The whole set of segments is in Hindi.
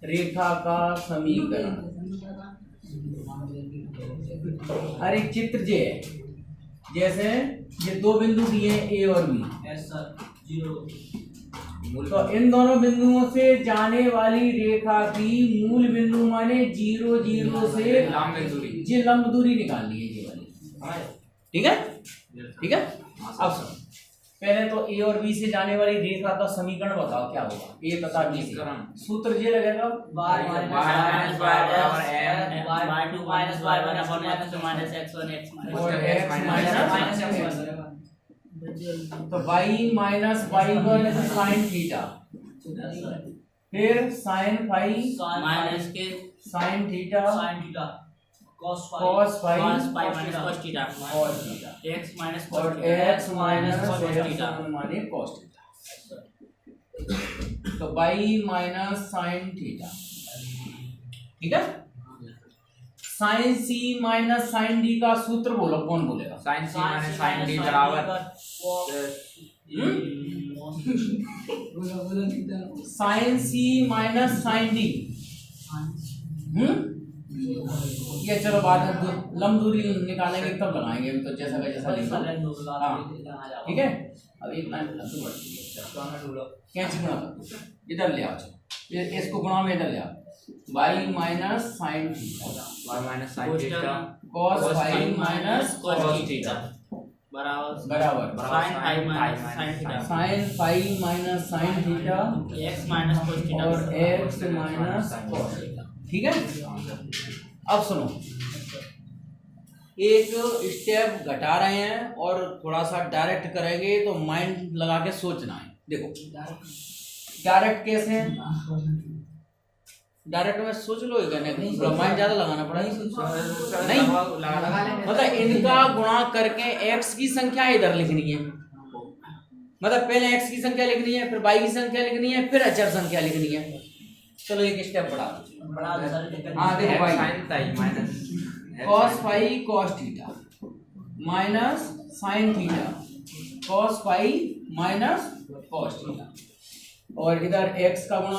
रेखा का समीकरण। अरे चित्र जे है, जैसे ये दो बिंदु दिए ए और बी, तो इन दोनों बिंदुओं से जाने वाली रेखा की मूल बिंदु माने 0 0 से ये लंब दूरी निकालनी है ये वाली। ठीक है, ठीक है। अब सुनो, पहले तो ए और बी से जाने वाली रेखा का समीकरण बताओ क्या होगा। ए तथा बी से सूत्र ये लगेगा तो y minus y1 sine theta, फिर साइन फाई माइनस के sine theta cos phi minus cos theta cos theta x minus और x माइनस cos थीटा माने cos थीटा। तो y माइनस साइन थीटा, ठीक है। Sine c minus sine d का सूत्र बोलो, कौन बोलेगा? Sine c minus sine d बराबर sine c minus sine d। ये चलो बाद में लंब दूरी निकालेंगे तब लगाएंगे, अभी तो जैसा का जैसा लिखो। हाँ ठीक है। अब एक लाइन कैंची गुणा इधर ले आओ, इसको गुणा में इधर ले आओ। y minus sine theta y minus sine theta cos phi minus cos theta बराबर बराबर sine phi minus sine theta x minus cos theta और x माइनस cos थीटा। ठीक है। अब सुनो, एक स्टेप घटा रहे हैं और थोड़ा सा डायरेक्ट करेंगे, तो माइंड लगा के सोचना है। देखो डायरेक्ट कैसे है, डायरेक्ट में सोच लो, माइंड ज्यादा लगाना पड़ा नहीं, मतलब इनका गुणा करके x की संख्या इधर लिखनी है, मतलब पहले x की संख्या लिखनी है, फिर y की संख्या लिखनी है, फिर अचर संख्या लिखनी है। चलो एक स्टेप बढ़ा दो। हाँ देखो y minus cos phi cos theta minus sine theta cos phi minus cos theta, और इधर x का गुणा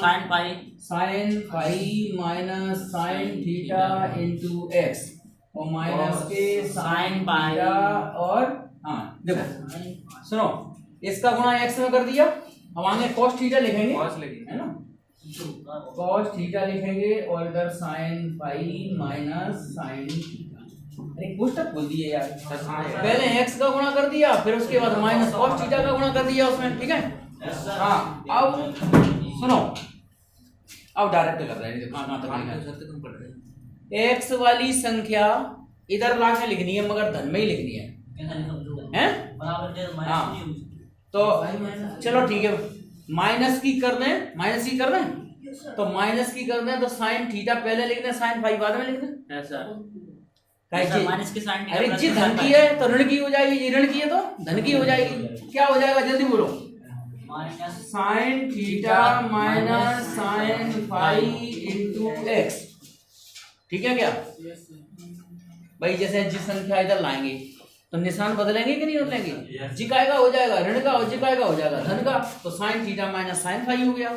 sine phi minus sine theta into x और माइनस के साइन थीटा। और हाँ देखो सुनो, इसका गुणा x में कर दिया, अब आगे cos थीटा लिखेंगे, है ना, cos थीटा लिखेंगे और इधर sine phi minus sine theta. अरे कुछ तक बोल दिए यार, पहले x का गुणा कर दिया, फिर उसके बाद माइनस cos थीटा का गुणा कर दिया उसमें। ठीक है। हाँ अब सुनो, अब डायरेक्ट कर रहे हैं, कहाँ तक एक्स वाली संख्या इधर ला के लिखनी है, मगर धन में ही लिखनी है, हैं? हाँ तो चलो ठीक है, माइनस की कर दें, माइनस की कर दें, तो माइनस की कर दें तो साइन थीटा पहले लिखना है, साइन फाई बाद में लिखना है। माइनस की साइन अरे जी धन की है तो ऋण की हो जाएगी, ये ऋण की है तो धन की हो जाएगी। क्या हो जाएगा जल्दी बोलो? Sine theta minus sine phi into x. ठीक है क्या भाई? जैसे जिस संख्या इधर लाएंगे तो निशान बदलेंगे कि नहीं बदलेंगे? जी काय का हो जाएगा ऋण का, और जी काय का हो जाएगा धन का, तो sine theta minus sine phi हो गया।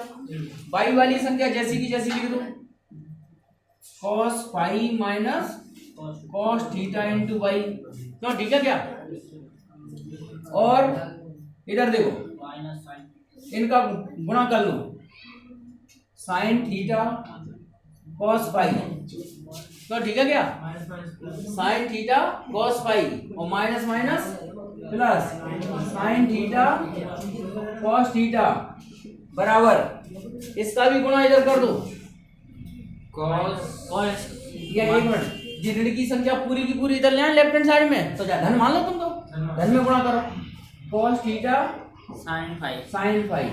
बाई वाली संख्या जैसी की जैसी लिख दो, cos phi minus cos theta into y. क्यों? ठीक है क्या? और इधर देखो इनका गुणा कर लो, साइन थीटा cos फाई, तो ठीक है क्या? साइन थीटा cos फाई और minus minus plus sign theta cos theta बराबर, इसका भी गुणा इधर कर दो, cos या एक मिनट, जी ऋण की संख्या पूरी की पूरी इधर ले आए लेफ्ट हैंड साइड में, तो धन मान लो तुम, तो धन में गुणा करो, cos थीटा साइन फाई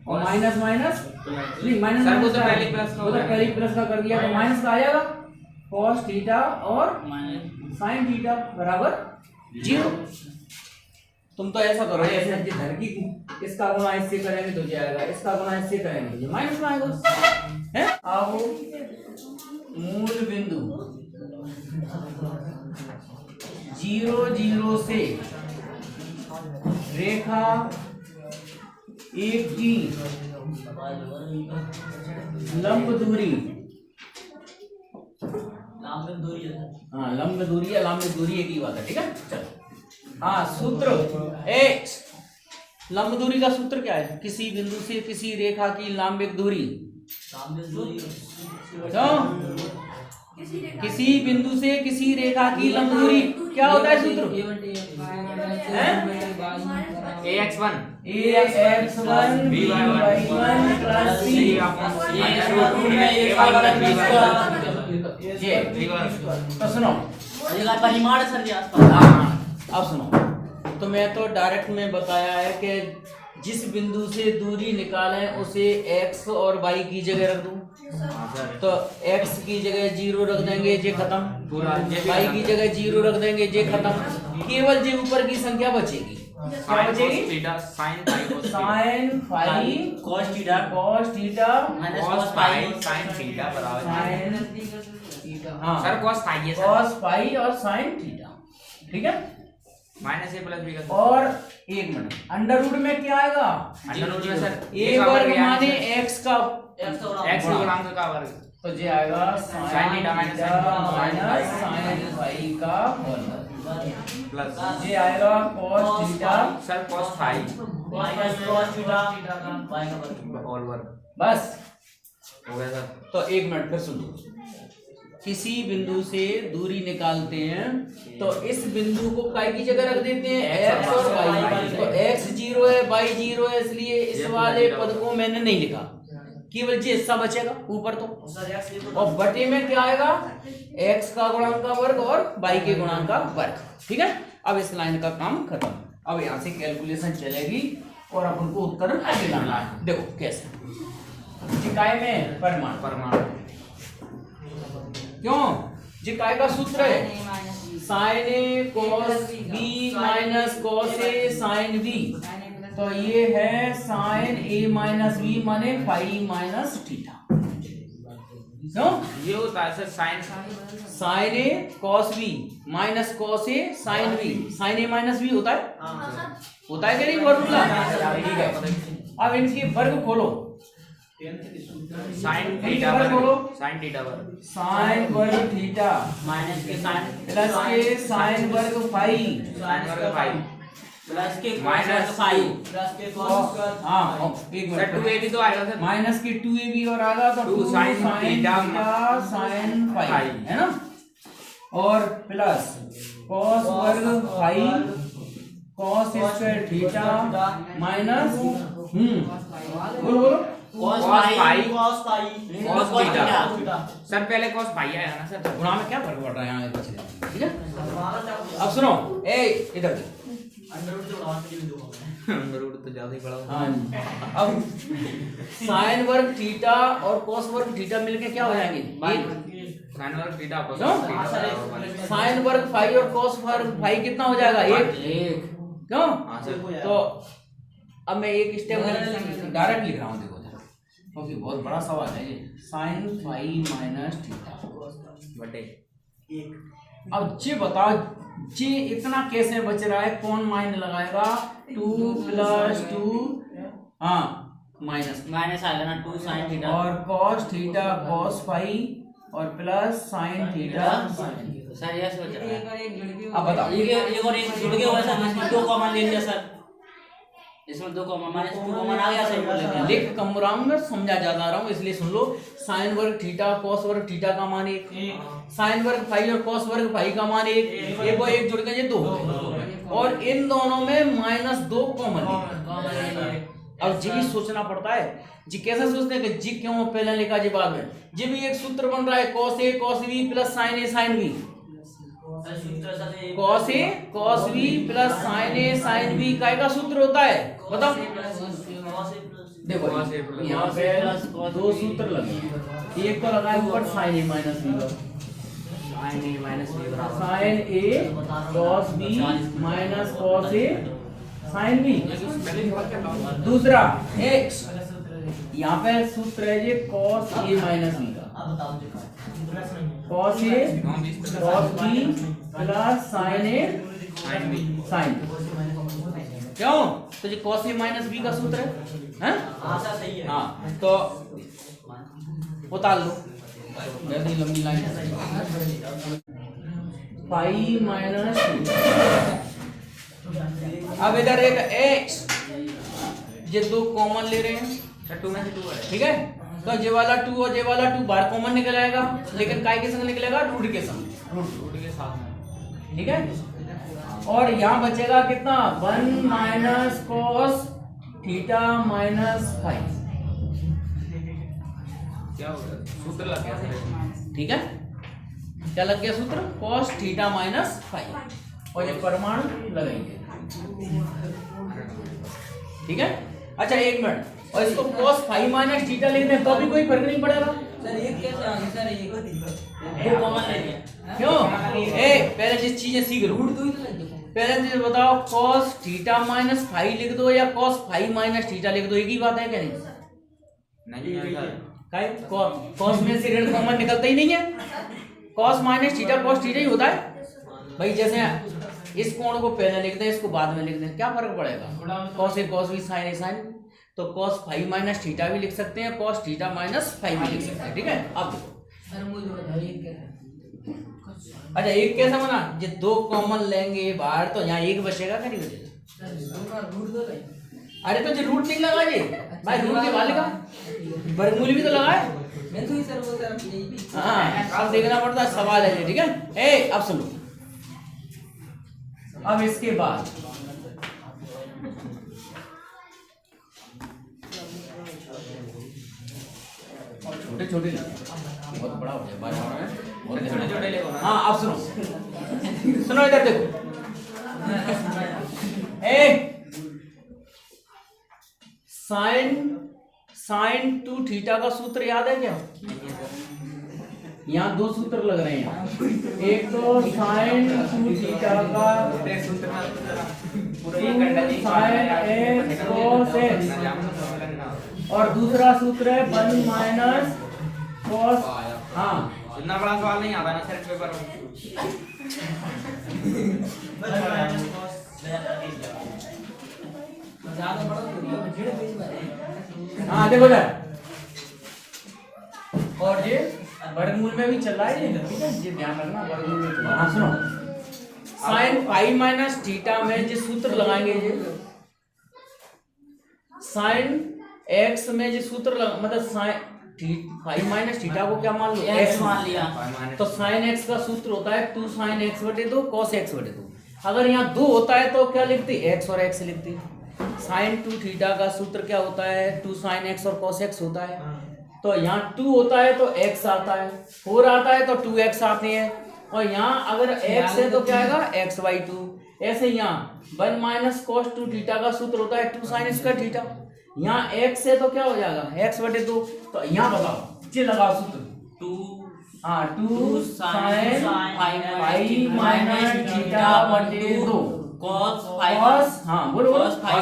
और माइनस माइनस नहीं, माइनस वो तो पहले प्लस का कर दिया, तो माइनस का आ जाएगा cos थीटा और साइन थीटा बराबर 0। तुम तो ऐसा करो, ऐसे धन की इसका गुणा इससे करेंगे तो जाएगा, इसका गुणा इससे करेंगे तो माइनस में आएगा, है? अब मूल बिंदु 0 0 से रेखा एक की लंब दूरी, हाँ लंब दूरी या लंब दूरी एक ही बात है, ठीक है। चलो हाँ सूत्र x, लंब दूरी का सूत्र क्या है? किसी बिंदु से किसी रेखा की लंबिक दूरी, क्यों? किसी बिंदु से किसी रेखा की लंब दूरी क्या होता है सूत्र? ax1 ax1 by1 plus c ये तो सुनो परिमाण सर जी अब सुनो, तो मैं तो डायरेक्ट में बताया है कि जिस बिंदु से दूरी निकालें उसे x और y की जगह रख दूं, तो x की जगह 0 रख देंगे, जे खत्म, y की जगह 0 रख देंगे, जे खत्म, केवल जे ऊपर की संख्या बचेगी। क्या बचेगी? Sine phi cos theta cos theta minus cos cos phi pi sin theta बराबर साइन, हाँ सर cos फाई है सर, cos फाई और साइन थीटा, ठीक है। माइनस a प्लस b का और एक मिनट, अंडर रूट में क्या आएगा? अंडर रूट में सर ए वर्ग माने x का x के गुणांक का वर्ग, तो ये आएगा sin theta minus minus sine phi का वर्ग, प्लस ये आएगा cos theta sir cos phi minus cos theta y का वर्ग होल वर्ग, बस। हो गया सर। तो एक मिनट फिर सुनो, किसी बिंदु से दूरी निकालते हैं तो इस बिंदु को काय की जगह रख देते हैं? x और y, तो x 0 है, y 0 है, इसलिए इस वाले पद को मैंने नहीं लिखा, केवल ये हिस्सा बचेगा ऊपर तो, और बटे में क्या आएगा? x का गुणांक का वर्ग और y के गुणांक का वर्ग, ठीक है। अब इस लाइन का काम खत्म, अब यहाँ से कैलकुलेशन चलेगी और अपन को उत्तर दिलाना है। देखो कैसे, जिकाय में परिमाण, परमाणु क्यों? जिकाय का सूत्र है sign A cos B minus cos A sine B, तो ये है साइन ए माइनस बी माने फाई माइनस थीटा, क्यों? ये होता है sir sign sign A cos B minus cos A sine B, sign A minus B होता है, होता है कि नहीं फॉर्मूला? ठीक है, अब इनके वर्ग खोलो, साइन थीटा वर्ग, साइन थीटा वर्ग, साइन वर्ग थीटा माइनस के साइन प्लस के साइन वर्ग फाई, साइन वर्ग फाई प्लस के माइनस फाई प्लस के cos, हाँ एक सर मिनट, 2ab तो आएगा सर, माइनस के 2ab और आगा तो 2 2 sin sin theta theta sine phi phi, है ना, और प्लस cos वर्ग phi cos square theta minus बोलो बोलो cos cos pi pi, cos pi cos cos theta. Theta sir पहले cos फाई आएगा ना सर, गुणा में क्या फर्क पड़ रहा है यहाँ कुछ नहीं, ठीक है। अब सुनो, ए इधर देखो, रूट तो ज्यादा ही बड़ा होगा। हाँ अब साइन वर्ग थीटा और कॉस वर्ग थीटा मिलके क्या हो जाएंगे? एक। साइन वर्ग थीटा cos क्यों? थीटा बराबर है। साइन वर्ग फाई और कॉस वर्ग फाई कितना हो जाएगा? एक। क्यों? हाँ सर, तो अब मैं एक स्टेप डायरेक्ट लिख रहा हूँ, देखो जरा, क्योंकि बहुत बड़ा सवाल है ये। साइन फाई माइनस थीटा बटे अब जी बताओ, जी इतना कैसे बच रहा है? कौन माइनस लगाएगा? 2 प्लस 2 हाँ माइनस माइनस आएगा ना 2 sin थीटा और cos थीटा cos फाई और प्लस sin थीटा सर यह सोच रहा है। अब बताओ, एक और एक जुड़ गया हुआ सर, इसमें 2 कॉमन ले लिया सर, इसमें 2 कॉमन माइनस 2 कॉमन आ गया सर, बोल लेंगे लिख कम रहा हूँ मैं, समझा ज्यादा रहा हूँ, इसलिए सुन लो। साइन वर्ग थीटा cos वर्ग थीटा का मान 1, साइन वर्ग फाई और cos वर्ग फाई का मान 1, एक और एक जुड़ गए ये 2, और इन दोनों में -2 कॉमन है। अब जी भी सोचना पड़ता है, जी कैसे सोचते हैं कि जी क्यों पहले लिखा जी बाद में? जी भी एक सूत्र बन रहा है cos a cos b plus sin a sin b, cos a cos b plus sin a sin b का सूत्र होता है, बताओ। देखो यहाँ पे 2 सूत्र लगे हैं, एक तो लगा है ऊपर sin a माइनस b का, sin a माइनस b बराबर sin a cos b minus cos a sin b। दूसरा x, यहाँ पे सूत्र है ये cos a माइनस b का, cos a cos b plus sin a sin b, क्यों? तो ये cos a माइनस बी का सूत्र है, हैं? हाँ सर सही है। हाँ तो उतार लो, वैसे ही लंबी लाइन है। पाई माइनस, अब इधर एक x, ये दो कॉमन ले रहे हैं, 2 में से 2 है। ठीक है। तो ये वाला 2 और ये वाला 2 बाहर कॉमन निकल आएगा, लेकिन काय के संग निकलेगा, रूट के संग, रूट के साथ में, ठीक है। और यहाँ बचेगा कितना, 1 minus cos theta minus five, क्या होगा सूत्र लग गया सर। ठीक है। क्या लग गया सूत्र, कॉस थीटा माइनस फाइव, और ये परमाणु लगाएंगे, ठीक है। अच्छा एक मिनट, और इसको cos फाइव माइनस थीटा लिख दें तो भी कोई फर्क नहीं पड़ेगा। सर एक कैसे आ गया सर, एक दो कॉमन ले लिया क्यों, पहले जिस चीजें सीख लो, पहले चीज बताओ, cos थीटा माइनस फाइव लिख दो या cos फाइव माइनस थीटा लिख दो, एक ही बात है क्या, नहीं cos में से ऋण कॉमन निकलता ही नहीं है, cos minus theta cos theta ही होता है भाई। जैसे इस कोण को पहले लिख दें, इसको बाद में लिख दें, क्या फर्क पड़ेगा, cos ए cos बी sin ए sin, तो cos फाइव माइनस थीटा भी लिख सकते हैं, cos थीटा माइनस फाइव भी लिख सकते हैं, ठीक है। अब देखो, अच्छा एक कैसा बना, ये दो कॉमन लेंगे बाहर तो यहाँ एक बचेगा, क्या नहीं बचेगा, अरे तो जो रूट नहीं लगा जी भाई, रूट के बाद लिखा, वर्गमूल भी तो लगाए, हाँ अब देखना पड़ता है, सवाल है ये, ठीक है। अब सुनो, अब इसके बाद छोटे छोटे बहुत बड़ा हो जाए, बहुत छोटे छोटे ले। हाँ अब सुनो, सुनो इधर देखो, साइन टू थीटा का सूत्र याद है क्या, यहाँ दो सूत्र लग रहे हैं, एक तो साइन टू थीटा का साइन एक्स cos एक्स, और दूसरा सूत्र है 1 माइनस cos, हाँ इतना बड़ा सवाल नहीं आता ना सर पेपर में। हाँ देखो सर, और ये वर्गमूल में भी चल रहा है, ठीक है, ये ध्यान रखना, वर्गमूल में चल रहा है। हाँ सुनो, साइन फाइव माइनस थीटा में जो सूत्र लगाएंगे, ये साइन एक्स में जो सूत्र मतलब साइन फाइव माइनस थीटा को क्या मान लो, एक्स मान लिया, तो साइन एक्स का सूत्र होता है 2 साइन एक्स बटे 2 cos एक्स बटे 2। अगर यहाँ 2 होता है तो क्या लिखते, एक्स और एक्स लिखते। साइन टू थीटा का सूत्र क्या होता है, 2 साइन एक्स और cos एक्स होता है, तो यहाँ 2 होता है तो x आता है, 4 आता है तो 2x आते हैं, और यहाँ अगर x है तो क्या आएगा, x/2। ऐसे यहाँ 1 माइनस cos 2 थीटा का सूत्र होता है 2 साइन स्क्वायर थीटा, यहाँ x है तो क्या हो जाएगा, x/2। तो यहाँ बताओ, ये लगाओ सूत्र 2 साइन फाइव माइनस थीटा बटे 2 cos, हाँ बोलो, cos 5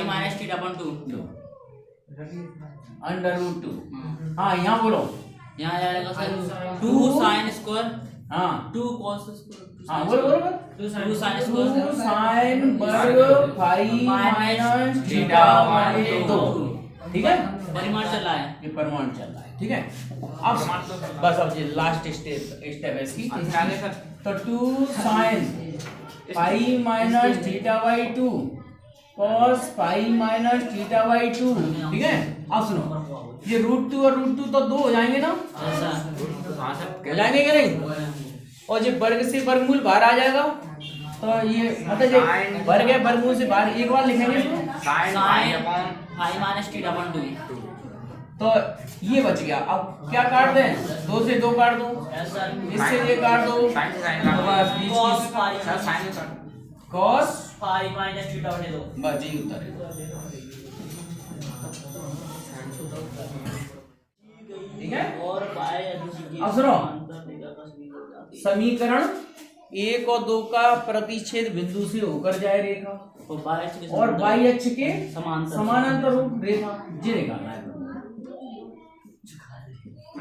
माइनस थीटा अपन 2 √2। हाँ यहाँ बोलो, यहाँ आएगा सर 2 साइन स्क्वायर, हाँ 2 cos स्क्वायर, हाँ बोलो बोलो, 2 साइन 2 साइन वर्ग फाइव माइनस थीटा बटे 2, ठीक है। परिमाण चल रहा है, ये परिमाण चल रहा है, ठीक है। अब बस अब ये लास्ट स्टेप है इसकी, तो 2 sine five minus theta by 2 cos five minus theta by 2, ठीक है। अब सुनो, ये √2 और √2 तो 2 हो जाएंगे ना, हो जाएंगे क्या नहीं, और ये वर्ग से वर्गमूल बाहर आ जाएगा, तो ये मतलब ये वर्ग है, वर्गमूल से बाहर एक बार लिखेंगे इसको, साइन 5 माइनस थीटा अपन 2, तो ये बच गया। अब क्या काट दें, 2 से 2 काट दो, इससे ये काट दो, cos 5 माइनस थीटा बटे 2, बस यही उत्तर है, ठीक है। और अब सुनो, समीकरण 1 और 2 का प्रतिच्छेद बिंदु से होकर जाए रेखा, और y अक्ष के समानांतर रूप रेखा, ये निकालना है,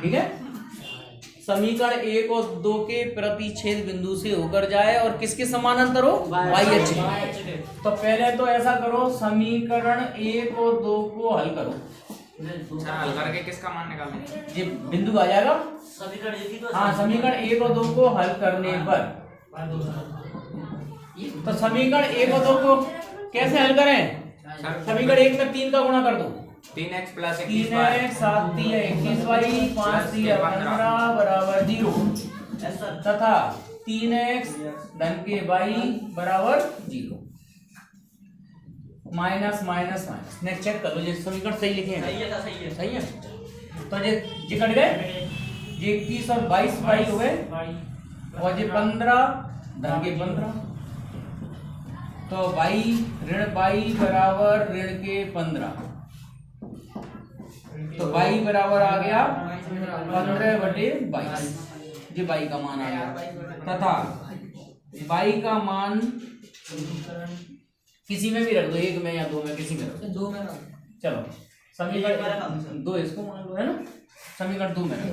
ठीक है। समीकरण 1 और 2 के प्रतिच्छेद बिंदु से होकर जाए और किसके समानांतर हो, y अक्ष के। तो पहले तो ऐसा करो, समीकरण 1 और 2 को हल करो। अच्छा, हल करके किसका मान निकालेंगे? ये बिंदु आ जाएगा। समीकरण एक ही तो हाँ, समीकरण 1 और 2 को हल करने पर, तो समीकरण 1 और 2 को कैसे हल करें? समीकरण 1 में 3 का गुणा कर दो, 3x प्लस 3x 7 3 21y 5 3 15 बराबर 0 तथा 3x धन के y बराबर 0। Minus minus minus, next check कर लो, ये समीकरण सही लिखे हैं। सही है। तो ये कट गए, ये 21 और 22 y हो गए और ये 15 धन के 15, तो y ऋण y बराबर ऋण के 15, तो y बराबर आ गया 15/22, ये y का मान आ गया तथा y का मान किसी में भी रख दो, 1 में या 2 में, किसी में रख दो। 2 में चलो समीकरण 2 इसको मान लो, है ना, समीकरण 2 में रख दो।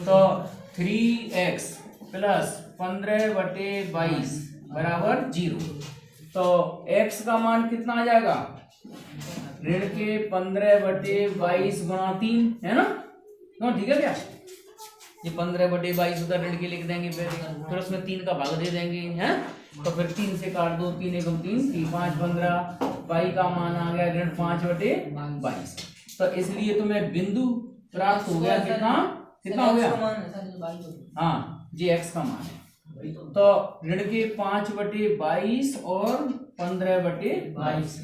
तो 3x प्लस 15/22 बराबर 0, तो x का मान कितना आ जाएगा, ऋण के 15/22 गुणा 3, है ना, ठीक है क्या? ये 15/22 उधर ऋण के लिख देंगे, फिर उसमें 3 का भाग दे देंगे, हैं, तो फिर 3 से काट दो, 3 × 3 5 15, y का मान आ गया ऋण 5/22। तो इसलिए तुम्हें बिंदु प्राप्त हो गया, कितना हो गया? हाँ जी, x का मान है, तो ऋण के 5/22 और 15/22।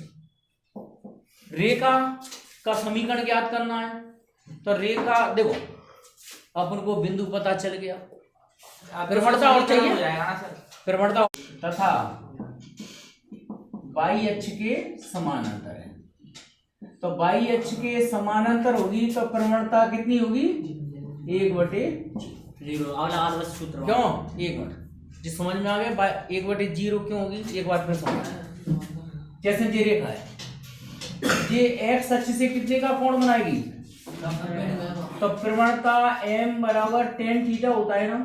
रेखा का समीकरण ज्ञात करना है, तो रेखा देखो, अपन को बिंदु पता चल गया, प्रवणता और चाहिए, प्रवणता तथा y अक्ष के समानांतर है, तो y अक्ष के समानांतर होगी तो प्रवणता कितनी होगी, 1/0। सूत्र क्यों 1/, जिस समझ में आ गया 1/0 क्यों होगी, एक बार फिर समझ। जैसे ये रेखा है, ये x अक्ष से कितने का कोण बनाएगी, तो प्रवणता m बराबर tan थीटा होता है ना,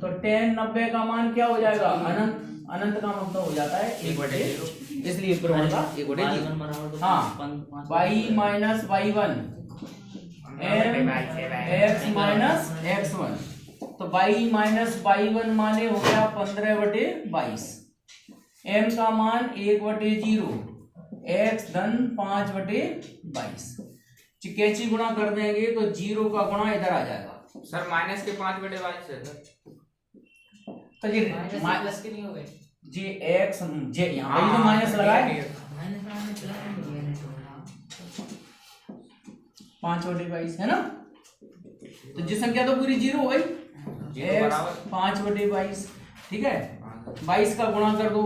तो tan 90 का मान क्या हो जाएगा, अनंत, अनंत का मतलब हो जाता है 1/0, इसलिए प्रवणता 1/0। हाँ, y minus y1 m x minus x1, तो y माइनस y1 माने हो गया 15/22, m का मान 1/0, x धन 5/22, कैची गुणा कर देंगे तो 0 का गुणा इधर आ जाएगा सर, माइनस के 5/22 है सर, तो ये प्लस के नहीं हो गए जी x जे यहाँ भी तो माइनस लगाए, 5/22 है ना, तो जी संख्या तो पूरी 0 हो गई, x 5/22, ठीक है, 22 का गुणा कर दो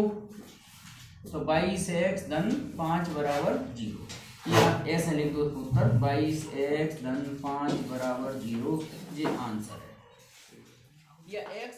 तो 22x धन 5 बराबर 0, या ऐसे लिख दो उत्तर 22x धन 5 बराबर 0, ये आंसर है, या x